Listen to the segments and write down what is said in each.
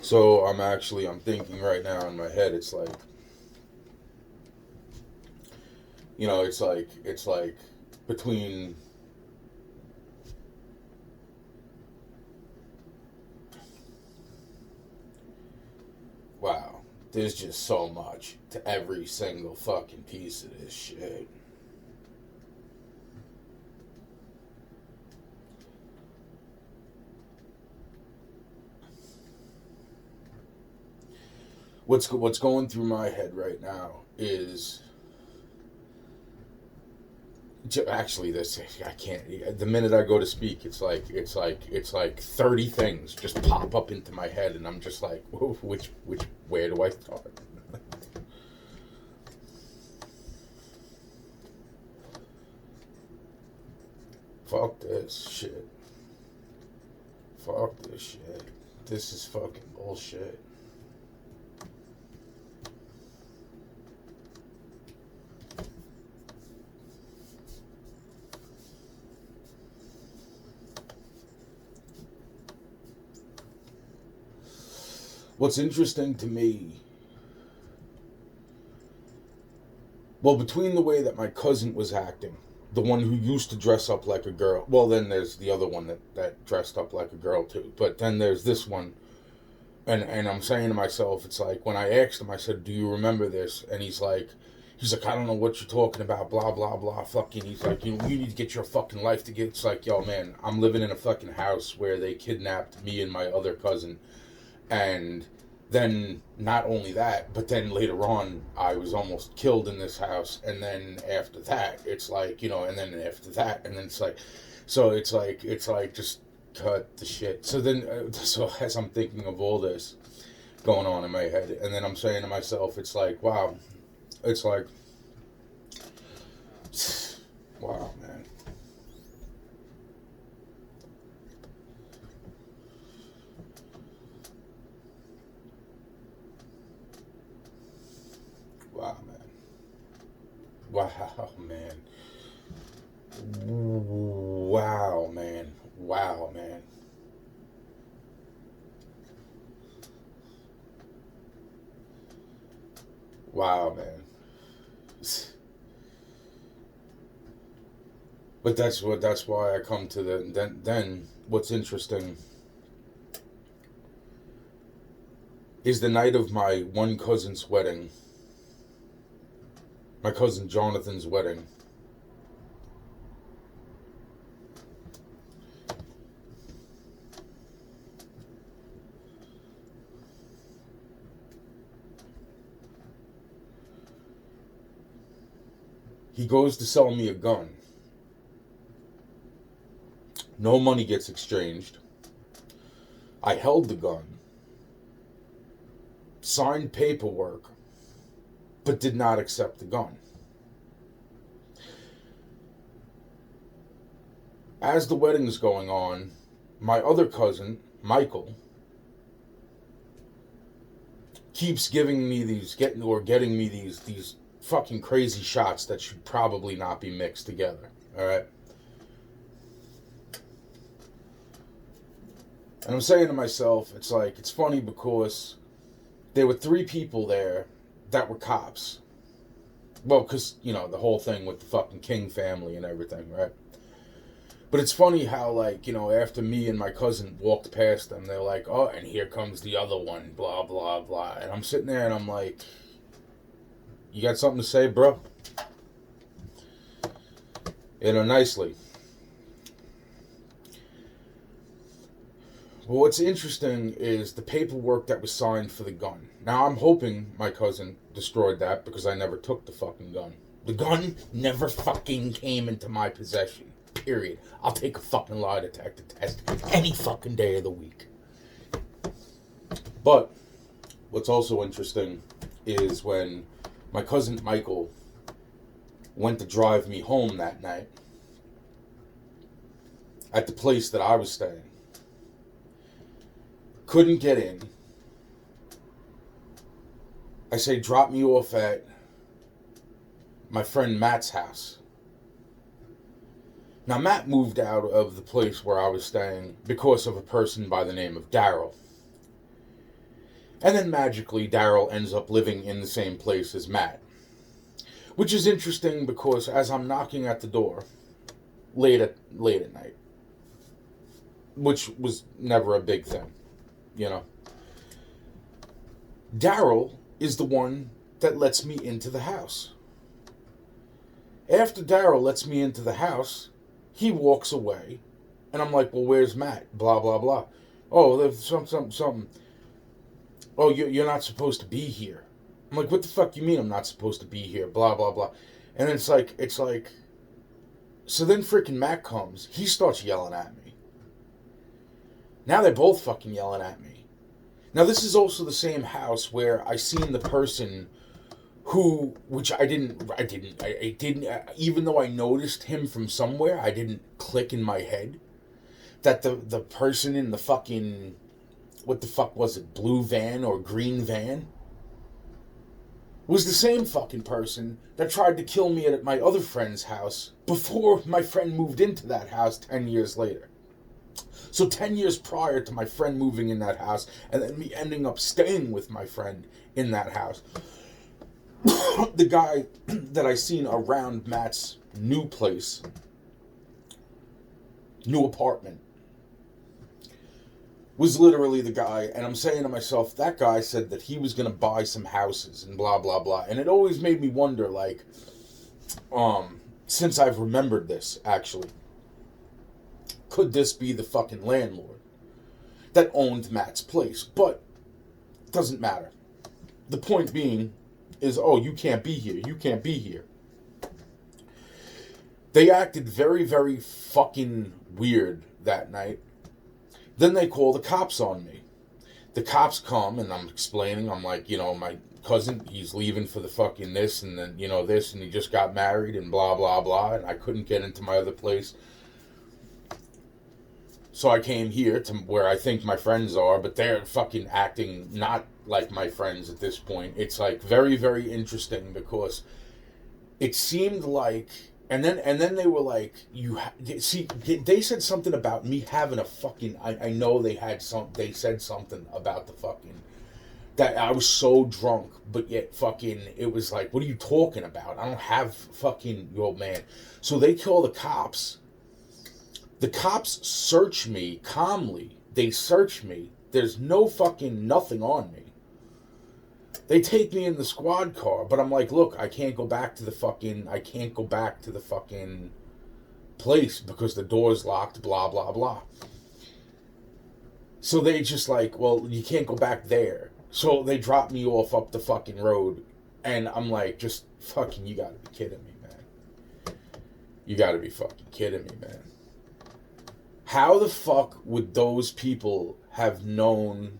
So I'm thinking right now in my head, it's like, it's like between, wow, there's just so much to every single fucking piece of this shit. What's going through my head right now is actually this. I can't. The minute I go to speak, it's like 30 things just pop up into my head, and I'm just like, which where do I start? Fuck this shit. Fuck this shit. This is fucking bullshit. What's interesting to me, well, between the way that my cousin was acting, the one who used to dress up like a girl, well, then there's the other one that dressed up like a girl too, but then there's this one, and I'm saying to myself, it's like, when I asked him, I said, do you remember this? And he's like, I don't know what you're talking about, blah, blah, blah, fucking, he's like, you need to get your fucking life together. It's like, yo, man, I'm living in a fucking house where they kidnapped me and my other cousin, and then not only that, but then later on, I was almost killed in this house, and then after that, it's like, and then after that, and then it's like, so it's like just cut the shit. So then, so as I'm thinking of all this going on in my head, and then I'm saying to myself, it's like, wow, it's like, wow, man, wow, man, wow, man, wow, man, wow, man. Wow, man. But that's why I come to then what's interesting is the night of my one cousin's wedding, my cousin Jonathan's wedding. He goes to sell me a gun. No money gets exchanged. I held the gun, signed paperwork, but did not accept the gun. As the wedding's going on, my other cousin, Michael, keeps giving me getting me these fucking crazy shots that should probably not be mixed together. All right. And I'm saying to myself, it's like, it's funny because there were three people there that were cops. Well, because, the whole thing with the fucking King family and everything, right? But it's funny how, like, after me and my cousin walked past them, they're like, oh, and here comes the other one, blah, blah, blah. And I'm sitting there and I'm like, you got something to say, bro? Nicely. Well, what's interesting is the paperwork that was signed for the gun. Now, I'm hoping my cousin destroyed that because I never took the fucking gun. The gun never fucking came into my possession. Period. I'll take a fucking lie detector test any fucking day of the week. But what's also interesting is when my cousin Michael went to drive me home that night at the place that I was staying. Couldn't get in. I say, drop me off at my friend Matt's house. Now, Matt moved out of the place where I was staying because of a person by the name of Daryl. And then magically, Daryl ends up living in the same place as Matt. Which is interesting because as I'm knocking at the door late at night, which was never a big thing, you know, Daryl is the one that lets me into the house. After Daryl lets me into the house, he walks away, and I'm like, well, where's Matt? Blah, blah, blah. Oh, there's something. Oh, you're not supposed to be here. I'm like, what the fuck you mean I'm not supposed to be here? Blah, blah, blah. And it's like, so then freaking Matt comes. He starts yelling at me. Now they're both fucking yelling at me. Now this is also the same house where I seen the person who, which I didn't, even though I noticed him from somewhere, I didn't click in my head that the person in the fucking, what the fuck was it, blue van or green van, was the same fucking person that tried to kill me at my other friend's house before my friend moved into that house 10 years later. So 10 years prior to my friend moving in that house and then me ending up staying with my friend in that house, the guy that I seen around Matt's new place, new apartment, was literally the guy, and I'm saying to myself, that guy said that he was going to buy some houses and blah, blah, blah. And it always made me wonder, like, since I've remembered this, actually, could this be the fucking landlord that owned Matt's place? But it doesn't matter. The point being is, oh, you can't be here. You can't be here. They acted very, very fucking weird that night. Then they call the cops on me. The cops come, and I'm explaining. I'm like, you know, my cousin, he's leaving for the fucking this, and then, you know, this, and he just got married, and blah, blah, blah, and I couldn't get into my other place. So I came here to where I think my friends are, but they're fucking acting not like my friends at this point. It's like very, very interesting because it seemed like, and then they were like, they said something about me having a fucking, I know they said something about the fucking, that I was so drunk, but yet fucking, it was like, what are you talking about? I don't have fucking, yo man. So they call the cops. The cops search me calmly. They search me. There's no fucking nothing on me. They take me in the squad car, but I'm like, look, I can't go back to the fucking place because the door's locked, blah, blah, blah. So they just like, well, you can't go back there. So they drop me off up the fucking road, and I'm like, just fucking, you gotta be kidding me, man. You gotta be fucking kidding me, man. How the fuck would those people have known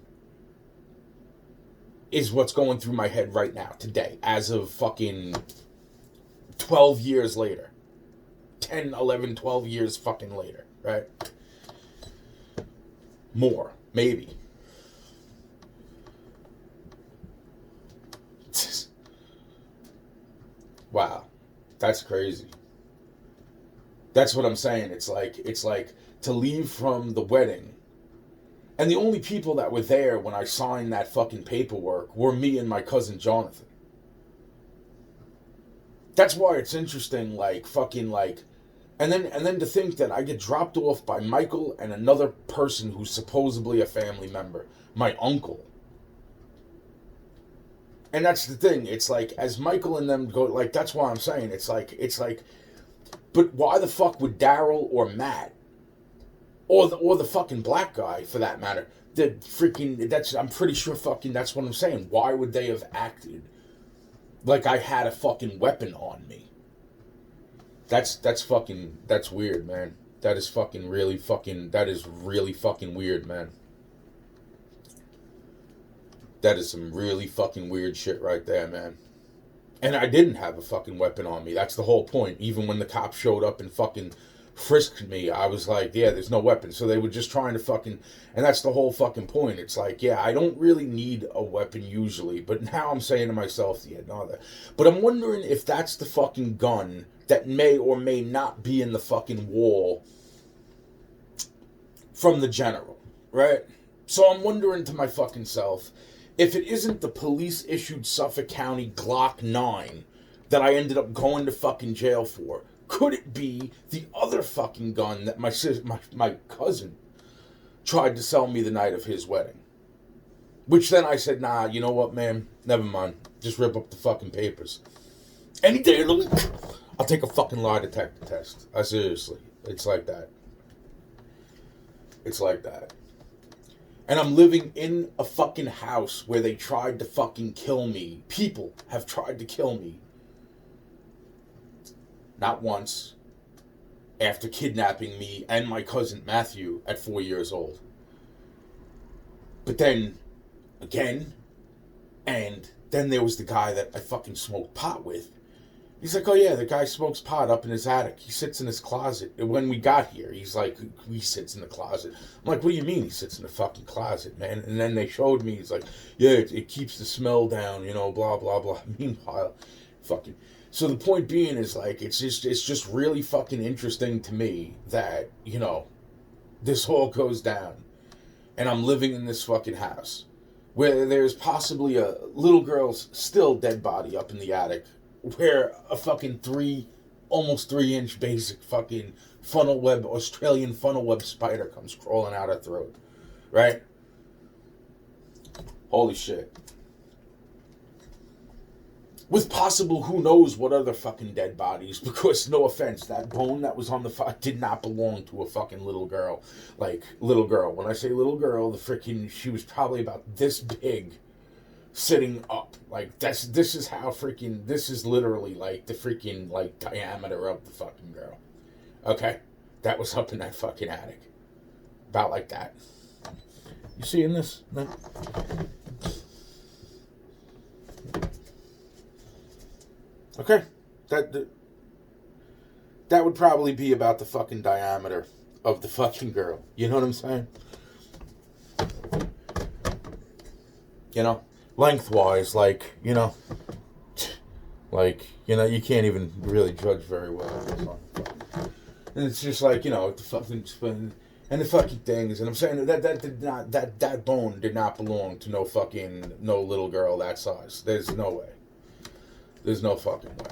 is what's going through my head right now, today, as of fucking 12 years later. 10, 11, 12 years fucking later, right? More, maybe. Wow, that's crazy. That's what I'm saying. It's like to leave from the wedding, and the only people that were there when I signed that fucking paperwork were me and my cousin Jonathan. That's why it's interesting, like, fucking, like, and then to think that I get dropped off by Michael and another person who's supposedly a family member, my uncle. And that's the thing, it's like, as Michael and them go, like, that's why I'm saying, it's like, but why the fuck would Daryl or Matt, or the fucking black guy, for that matter, I'm pretty sure fucking, that's what I'm saying, why would they have acted like I had a fucking weapon on me? That's weird, man. That is really fucking weird, man. That is some really fucking weird shit right there, man. And I didn't have a fucking weapon on me. That's the whole point. Even when the cops showed up and fucking frisked me, I was like, yeah, there's no weapon. So they were just trying to fucking, and that's the whole fucking point. It's like, yeah, I don't really need a weapon usually, but now I'm saying to myself, yeah, no, that. But I'm wondering if that's the fucking gun that may or may not be in the fucking wall from the general, right? So I'm wondering to my fucking self, If it isn't the police-issued Suffolk County Glock 9 that I ended up going to fucking jail for, could it be the other fucking gun that my cousin tried to sell me the night of his wedding? Which then I said, nah, you know what, man? Never mind. Just rip up the fucking papers. Any day of the week, I'll take a fucking lie detector test. Seriously. It's like that. It's like that. And I'm living in a fucking house where they tried to fucking kill me. People have tried to kill me. Not once. After kidnapping me and my cousin Matthew at 4 years old. But then, again, and then there was the guy that I fucking smoked pot with. He's like, oh yeah, the guy smokes pot up in his attic. He sits in his closet. And when we got here, he's like, he sits in the closet. I'm like, what do you mean he sits in the fucking closet, man? And then they showed me, he's like, yeah, it keeps the smell down, you know, blah, blah, blah. Meanwhile, fucking... So the point being is, like, it's just really fucking interesting to me that, you know, this all goes down. And I'm living in this fucking house where there's possibly a little girl's still dead body up in the attic, where a fucking almost 3-inch basic fucking Australian funnel web spider comes crawling out her throat. Right? Holy shit. With possible who knows what other fucking dead bodies, because no offense, that bone that was on the did not belong to a fucking little girl. Like, little girl. When I say little girl, she was probably about this big, sitting up. Like, this is how freaking, this is literally like the freaking, like, diameter of the fucking girl. Okay? That was up in that fucking attic. About like that. You seeing this? No? Okay, that would probably be about the fucking diameter of the fucking girl. You know what I'm saying? You know, lengthwise, like, you know, you can't even really judge very well. And it's just like, you know, the fucking and the fucking things, and I'm saying that bone did not belong to no little girl that size. There's no way. There's no fucking way.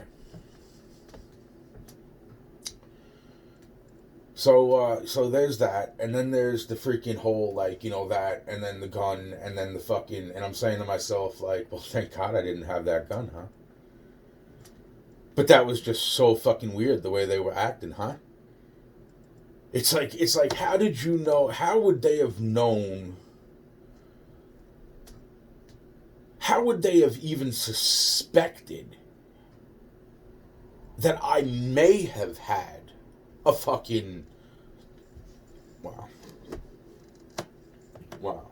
So there's that, and then there's the freaking whole, like, you know, that, and then the gun, and then the fucking, and I'm saying to myself, like, well, thank God I didn't have that gun, huh? But that was just so fucking weird, the way they were acting, huh? It's like, how did you know, how would they have known, how would they have even suspected that I may have had a fucking... Wow. Wow.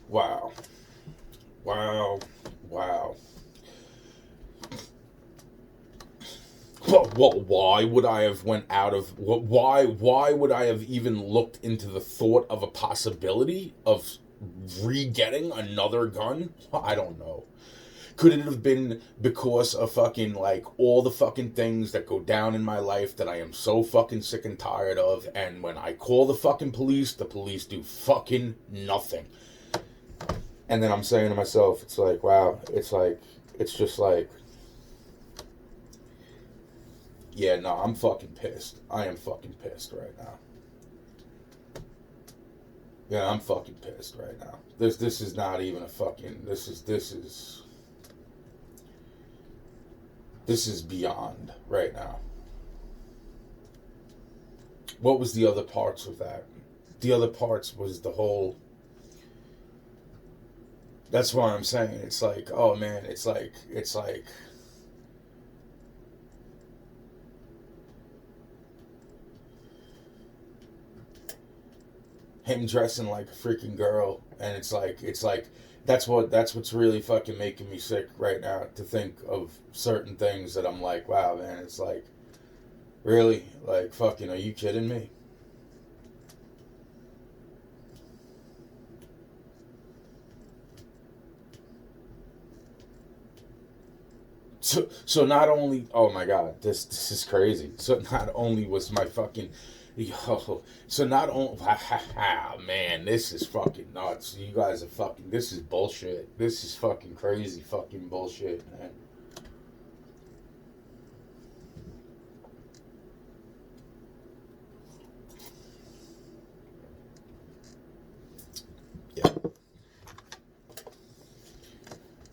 Wow. Wow. Wow. Well, why would I have went out of... Why would I have even looked into the thought of a possibility of re-getting another gun? I don't know. Could it have been because of fucking, like, all the fucking things that go down in my life that I am so fucking sick and tired of, and when I call the fucking police do fucking nothing. And then I'm saying to myself, it's like, wow, it's just like, yeah, no, I'm fucking pissed. I am fucking pissed right now. Yeah, I'm fucking pissed right now. This is not even a fucking, this is beyond right now. What was the other parts of that? The other parts was the whole... That's why I'm saying, it's like, oh man, it's like... him dressing like a freaking girl, and it's like that's what's really fucking making me sick right now, to think of certain things that I'm like, wow, man, it's like, really, like, fucking, are you kidding me? So not only, oh my god, this is crazy. So not only was my fucking, yo, so not only, man, this is fucking nuts. You guys are fucking, this is bullshit. This is fucking crazy fucking bullshit, man. Yeah.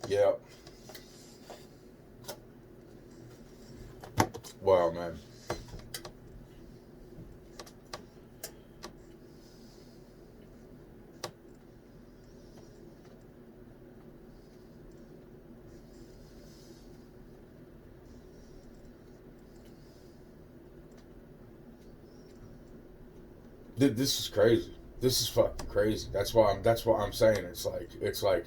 Yeah. Wow, man. This is crazy. This is fucking crazy. That's why I'm saying it's like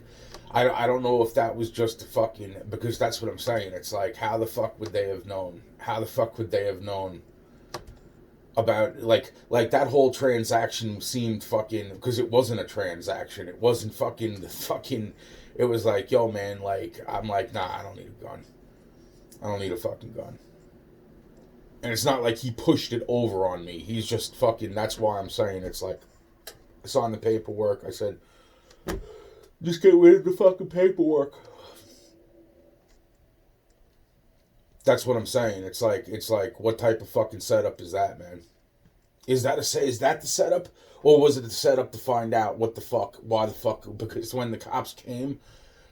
I don't know if that was just a fucking, because that's what I'm saying. It's like, how the fuck would they have known? How the fuck would they have known about, like that whole transaction seemed fucking, because it wasn't a transaction. It wasn't fucking the fucking, it was like, yo man, like I'm like, nah, I don't need a gun. I don't need a fucking gun. And it's not like he pushed it over on me. He's just fucking, that's why I'm saying it's like, I signed the paperwork. I said, just get rid of the fucking paperwork. That's what I'm saying. It's like, what type of fucking setup is that, man? Is that the setup? Or was it the setup to find out what the fuck, why the fuck? Because when the cops came,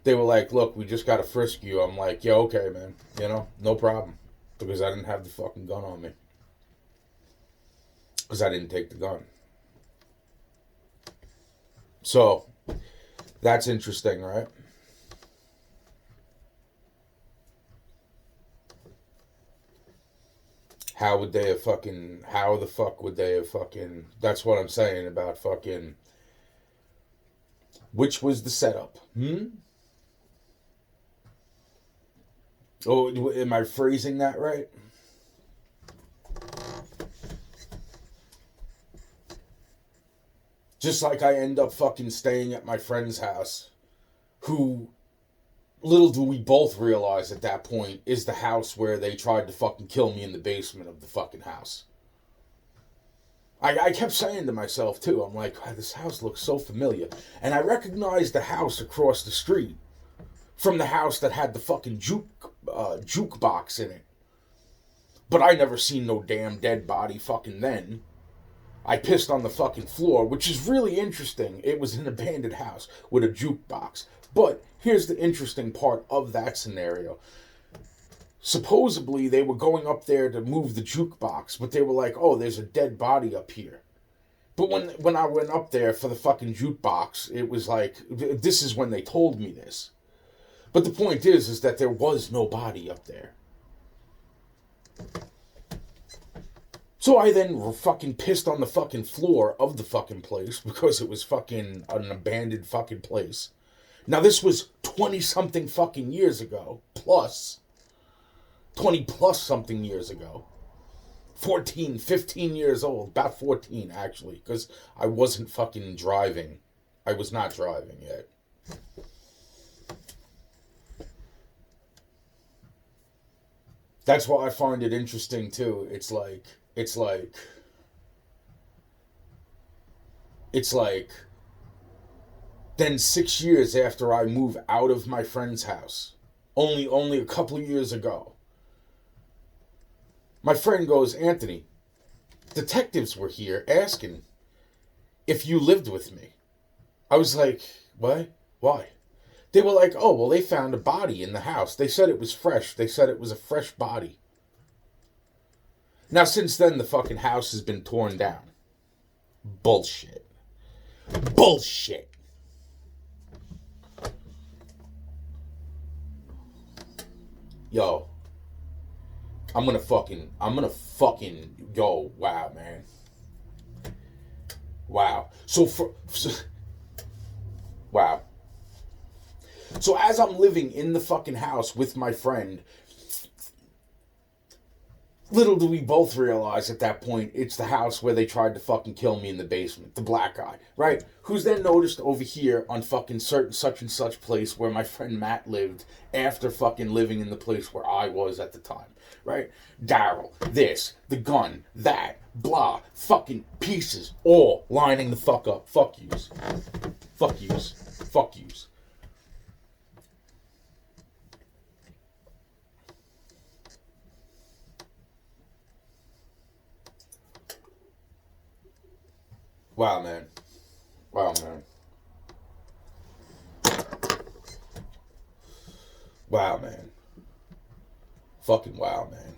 they were like, look, we just gotta frisk you. I'm like, yeah, okay, man. You know, no problem. Because I didn't have the fucking gun on me. Because I didn't take the gun. So, that's interesting, right? How the fuck would they have fucking, that's what I'm saying about fucking, which was the setup? Oh, am I phrasing that right? Just like I end up fucking staying at my friend's house, who, little do we both realize at that point, is the house where they tried to fucking kill me in the basement of the fucking house. I kept saying to myself, too, I'm like, wow, this house looks so familiar. And I recognized the house across the street from the house that had the fucking jukebox in it. But I never seen no damn dead body fucking then. I pissed on the fucking floor, which is really interesting. It was an abandoned house with a jukebox. But here's the interesting part of that scenario. Supposedly, they were going up there to move the jukebox, but they were like, oh, there's a dead body up here. But when I went up there for the fucking jukebox, it was like, this is when they told me this. But the point is that there was no body up there. So I then fucking pissed on the fucking floor of the fucking place because it was fucking an abandoned fucking place. Now this was 20-something fucking years ago. Plus. 20 plus something years ago. 14, 15 years old. About 14, actually. Because I wasn't fucking driving. I was not driving yet. That's why I find it interesting, too. It's like... Then 6 years after I move out of my friend's house, only a couple of years ago, my friend goes, Anthony, detectives were here asking if you lived with me. I was like, what? Why? They were like, oh, well, they found a body in the house. They said it was fresh. They said it was a fresh body. Now, since then, the fucking house has been torn down. Bullshit. Bullshit. Yo. I'm gonna fucking, yo, wow, man. Wow. Wow. So as I'm living in the fucking house with my friend, Little do we both realize at that point, it's the house where they tried to fucking kill me in the basement. The black guy, right? Who's then noticed over here on fucking certain such and such place where my friend Matt lived after fucking living in the place where I was at the time, right? Daryl, this, the gun, that, blah, fucking pieces, all lining the fuck up. Fuck yous. Fuck yous. Fuck yous. Wow, man. Wow, man. Wow, man. Fucking wow, man.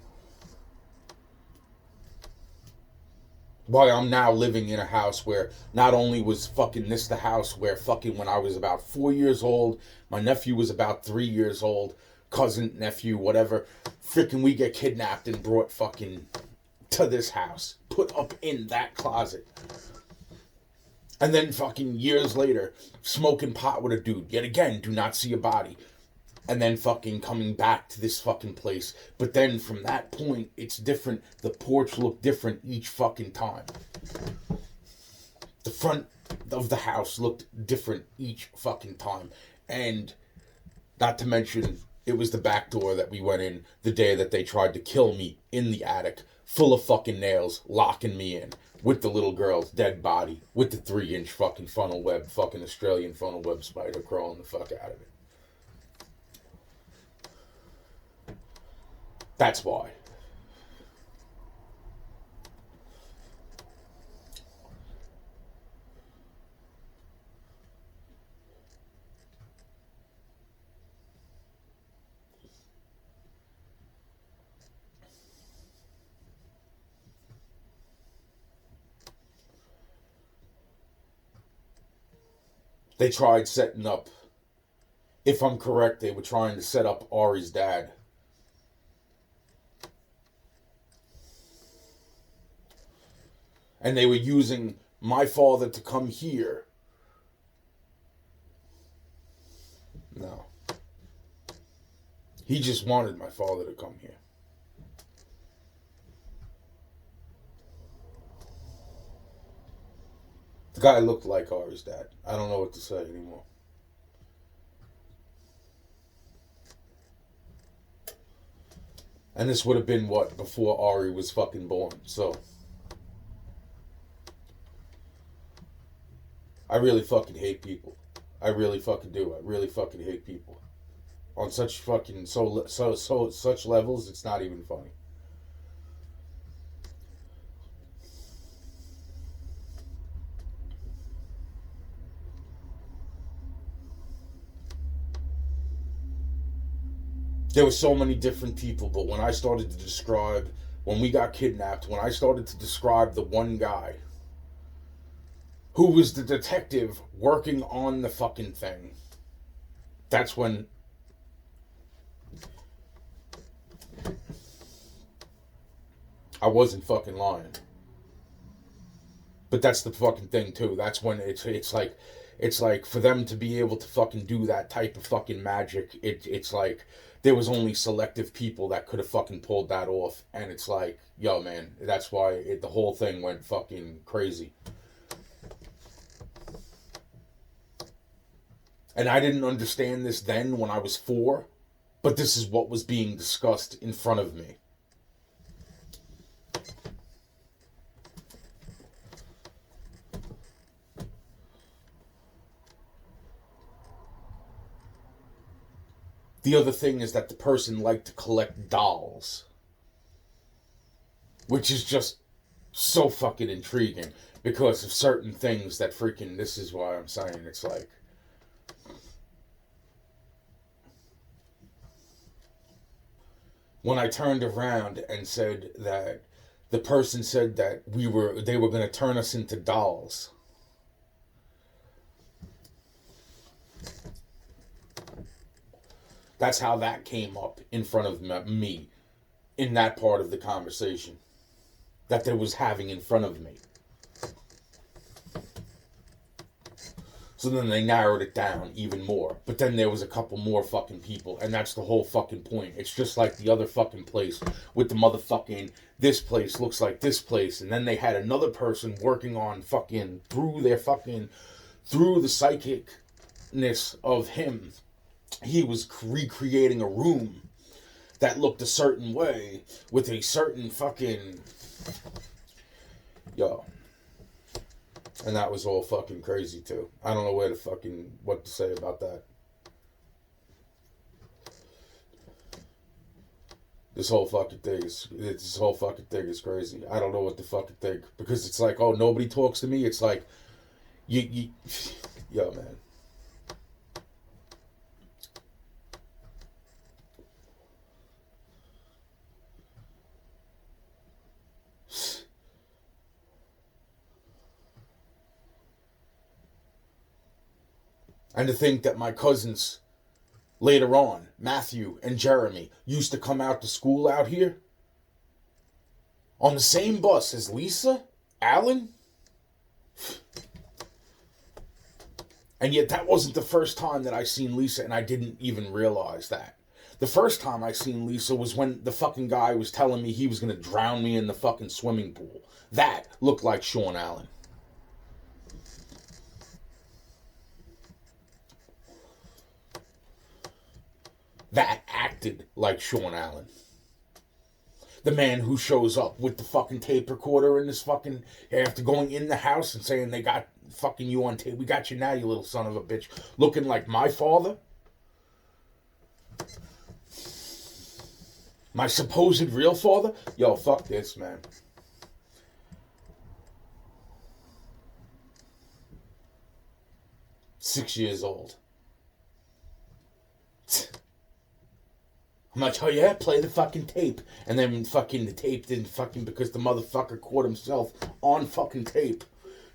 Why I'm now living in a house where not only was fucking this the house where fucking when I was about 4 years old, my nephew was about 3 years old, cousin, nephew, whatever, freaking we get kidnapped and brought fucking to this house, put up in that closet. And then fucking years later, smoking pot with a dude. Yet again, do not see a body. And then fucking coming back to this fucking place. But then from that point, it's different. The porch looked different each fucking time. The front of the house looked different each fucking time. And not to mention, it was the back door that we went in the day that they tried to kill me in the attic, full of fucking nails, locking me in. With the little girl's dead body, with the 3-inch fucking funnel web, fucking Australian funnel web spider crawling the fuck out of it. That's why. They tried setting up, if I'm correct, they were trying to set up Ari's dad. And they were using my father to come here. No. He just wanted my father to come here. The guy looked like Ari's dad. I don't know what to say anymore. And this would have been what? Before Ari was fucking born. So I really fucking hate people. I really fucking do. I really fucking hate people. On such fucking such levels, it's not even funny. There were so many different people, but when I started to describe when we got kidnapped, when I started to describe the one guy who was the detective working on the fucking thing, that's when I wasn't fucking lying. But that's the fucking thing too. That's when it's like for them to be able to fucking do that type of fucking magic, it's like there was only selective people that could have fucking pulled that off, and it's like, yo man, that's why the whole thing went fucking crazy. And I didn't understand this then when I was 4, but this is what was being discussed in front of me. The other thing is that the person liked to collect dolls, which is just so fucking intriguing because of certain things that freaking, this is why I'm saying it's like, when I turned around and said that the person said that they were going to turn us into dolls. That's how that came up in front of me in that part of the conversation that they was having in front of me. So then they narrowed it down even more. But then there was a couple more fucking people, and that's the whole fucking point. It's just like the other fucking place with the motherfucking, this place looks like this place, and then they had another person working on fucking, through the psychicness of him, he was recreating a room that looked a certain way with a certain fucking, yo. And that was all fucking crazy too. I don't know what to say about that. This whole fucking thing is crazy. I don't know what to fucking think, because it's like, oh, nobody talks to me. It's like, yo, man. And to think that my cousins later on, Matthew and Jeremy, used to come out to school out here on the same bus as Lisa, Alan. And yet that wasn't the first time that I seen Lisa, and I didn't even realize that. The first time I seen Lisa was when the fucking guy was telling me he was going to drown me in the fucking swimming pool. That looked like Sean Allen. That acted like Sean Allen. The man who shows up with the fucking tape recorder in his fucking, after going in the house and saying they got fucking you on tape. We got you now, you little son of a bitch. Looking like my father. My supposed real father. Yo, fuck this, man. "6 years old. I'm like, oh yeah, play the fucking tape. And then fucking the tape didn't fucking, because the motherfucker caught himself on fucking tape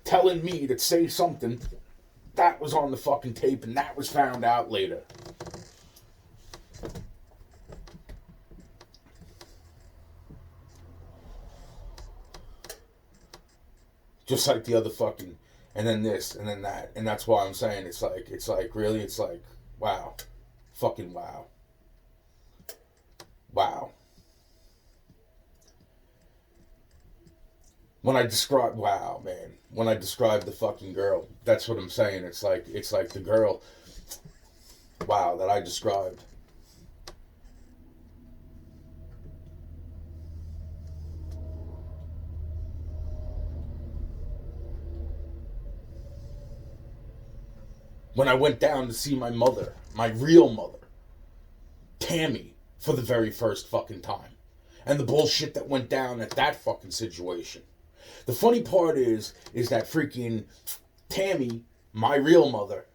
telling me to say something that was on the fucking tape, and that was found out later. Just like the other fucking, and then this, and then that. And that's why I'm saying it's like, really, it's like, wow. Fucking wow. Wow. When I describe the fucking girl, that's what I'm saying. It's like the girl, wow, that I described. When I went down to see my mother, my real mother, Tammy, for the very first fucking time. And the bullshit that went down at that fucking situation. The funny part is that freaking Tammy, my real mother,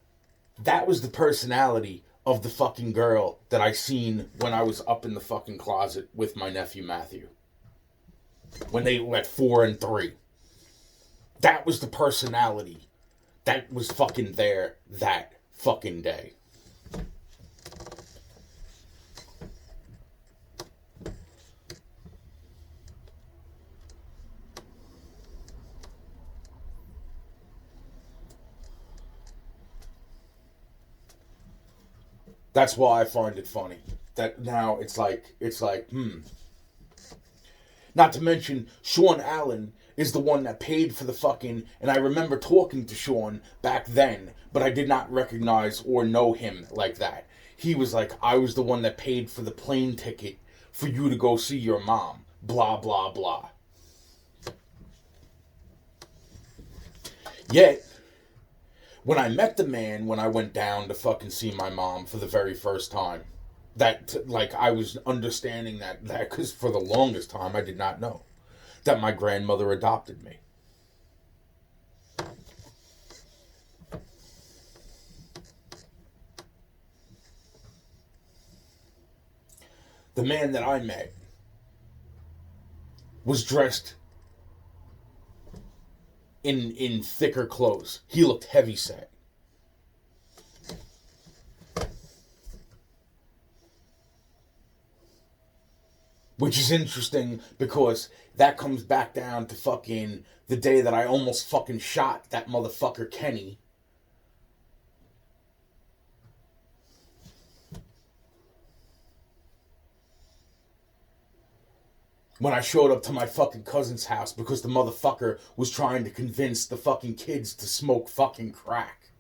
that was the personality of the fucking girl that I seen when I was up in the fucking closet with my nephew Matthew. When they were at 4 and 3. That was the personality that was fucking there that fucking day. That's why I find it funny. That now it's like, Not to mention, Sean Allen is the one that paid for the fucking, and I remember talking to Sean back then, but I did not recognize or know him like that. He was like, I was the one that paid for the plane ticket for you to go see your mom. Blah, blah, blah. Yet, when I met the man, when I went down to fucking see my mom for the very first time, that, like, I was understanding that, because for the longest time I did not know that my grandmother adopted me. The man that I met was dressed in thicker clothes. He looked heavyset. Which is interesting because that comes back down to fucking the day that I almost fucking shot that motherfucker Kenny when I showed up to my fucking cousin's house because the motherfucker was trying to convince the fucking kids to smoke fucking crack.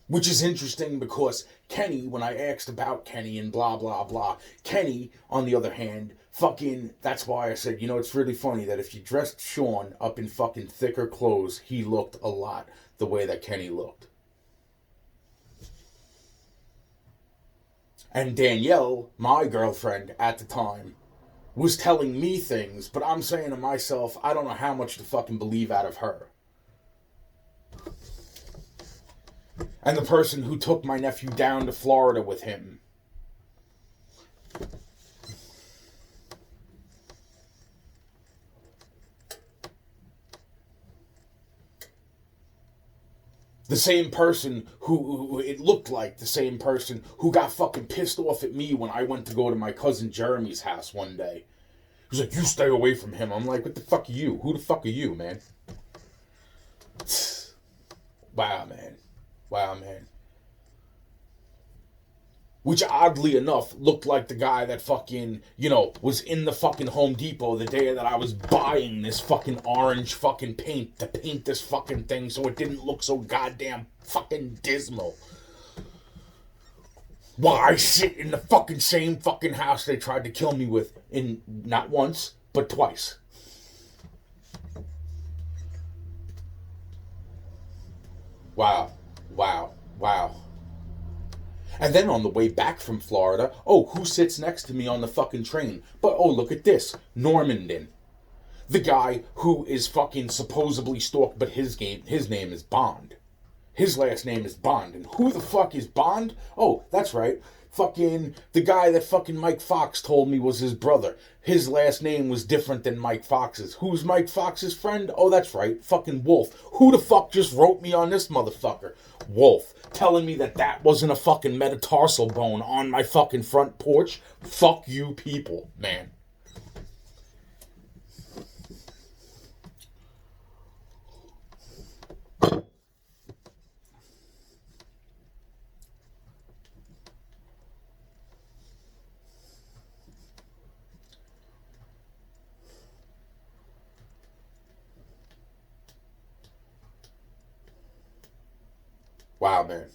Which is interesting because Kenny, when I asked about Kenny and blah, blah, blah, Kenny, on the other hand, fucking, that's why I said, it's really funny that if you dressed Sean up in fucking thicker clothes, he looked a lot the way that Kenny looked. And Danielle, my girlfriend at the time, was telling me things, but I'm saying to myself, I don't know how much to fucking believe out of her. And the person who took my nephew down to Florida with him. The same person who it looked like the same person who got fucking pissed off at me when I went to go to my cousin Jeremy's house one day. He was like, you stay away from him. I'm like, what the fuck are you? Who the fuck are you, man? Wow, man. Wow, man. Which oddly enough looked like the guy that fucking, was in the fucking Home Depot the day that I was buying this fucking orange fucking paint to paint this fucking thing so it didn't look so goddamn fucking dismal. Why I sit in the fucking same fucking house they tried to kill me with in not once, but twice. Wow. Wow. Wow. And then on the way back from Florida, who sits next to me on the fucking train? But look at this, Normandin. The guy who is fucking supposedly stalked, but his name is Bond. His last name is Bond. And who the fuck is Bond? Oh, that's right. Fucking the guy that fucking Mike Fox told me was his brother. His last name was different than Mike Fox's. Who's Mike Fox's friend? Oh, that's right. Fucking Wolf. Who the fuck just wrote me on this motherfucker? Wolf. Telling me that wasn't a fucking metatarsal bone on my fucking front porch? Fuck you people, man. Wow, man.